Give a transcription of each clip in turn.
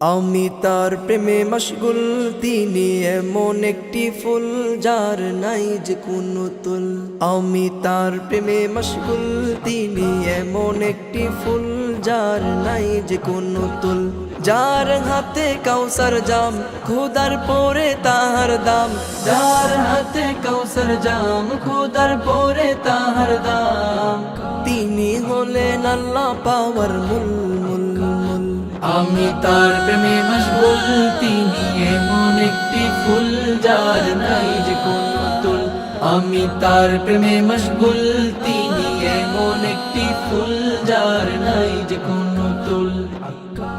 আমি তার প্রেমে মশগুল, তিনি এমন একটি ফুল যার নাই যে কোনো তুল। আমি তার প্রেমে মশগুল, তিনি এমন একটি ফুল যার নাই যে কোনো তুল। যার হাতে কাউসার জাম, খোদার পরে তাহার দাম। যার হাতে কাউসার জাম, খোদার পরে তাহার দাম। তিনি হলেন আল্লাহ পাওয়ার মূল। আমি তার প্রেমে মশগুল, তিনি এমন একটি ফুল যার নাই যে কোনো তুল। আমি তার প্রেমে মশগুল, তিনি এমন একটি ফুল যার নাই যে কোনো তুল।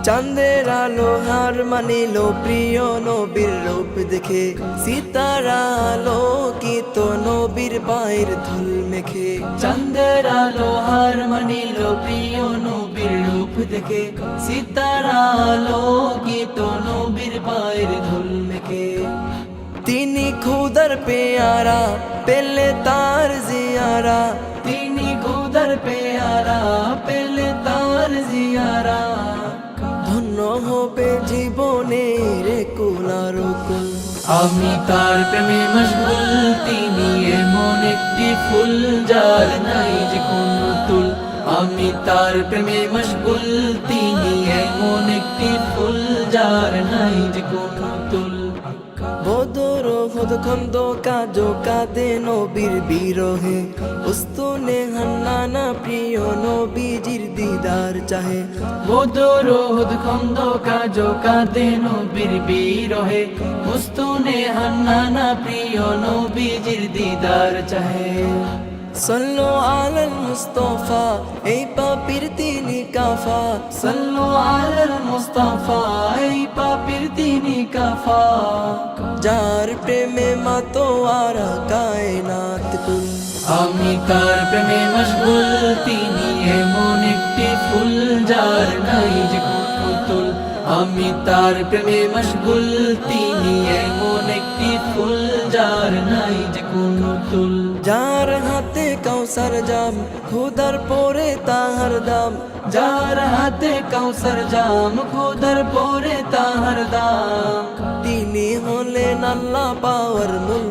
চাঁদের আলো হার মানিল প্রিয় নবীর রূপ দেখে, সিতারা আলোকিত নবীর পায়ের ধুল মেখে। চাঁদের আলো হার মানিল প্রিয় নবীর রূপ দেখে, সিতারা আলোকিত নবীর পায়ের ধুল মেখে। তিনি খুদার পেয়ারা, পেলে তার জিয়ারা। তিনি খুদার পেয়ারা, পেলে তার জিয়ারা। ধন্য হবে জীবনের কুলার কুল। আমি তার প্রেমে মশগুল, তিনি এমন একটি ফুল যার নাই যে কোনো তুল। আমি তার প্রেমে মশগুল, তিনি এমন একটি ফুল যার নাই যে কোনো তুল। বদর হদ খন্দ কাজো কাঁদে নবীর বিরহে, উস্তুনে হান্নানা প্রিয় নবীজির দিদার চাহে। বদর উহুদ খন্দক কাজো কাঁদে নবীর বিরহে, উস্তুনে হান্নানা প্রিয় নবীজির দিদার চাহে। সল্লু আলাল মুস্তাফা, এই পাপীর তিনি কাফা। সাল্লু আলাল মুস্তাফা, এই পাপীর তিনি কাফা। যার প্রেমে মাতোয়ারা কায়নাত কুল। আমি তার প্রেমে মশগুল, তিনি এমন একটি ফুল যার নাই যে কোনো তুল। আমি তার প্রেমে মশগুল, তিনি এমন একটি ফুল যার নাই যে কোনো তুল। যার হাতে কাউসার জাম, খোদার পরে তাহার দাম। যার হাতে কাউসার জাম, খোদার পরে তাহার দাম। তিনি হলেন আল্লাহ পাওয়ার মূল।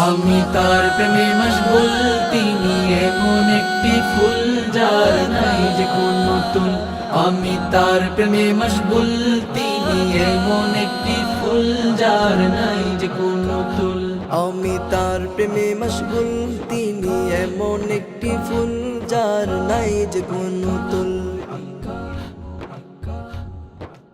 আমি তার প্রেমে মশগুল, তিনি এমন একটি ফুল যার নাই যে কোনো তুল। আমি তার প্রেমে মশগুল, তিনি এমন একটি ফুল যার নাই যে কোনো তুল। আমি তার প্রেমে মশগুল, তিনি এমন একটি ফুল যার নাই যে কোনো তুল।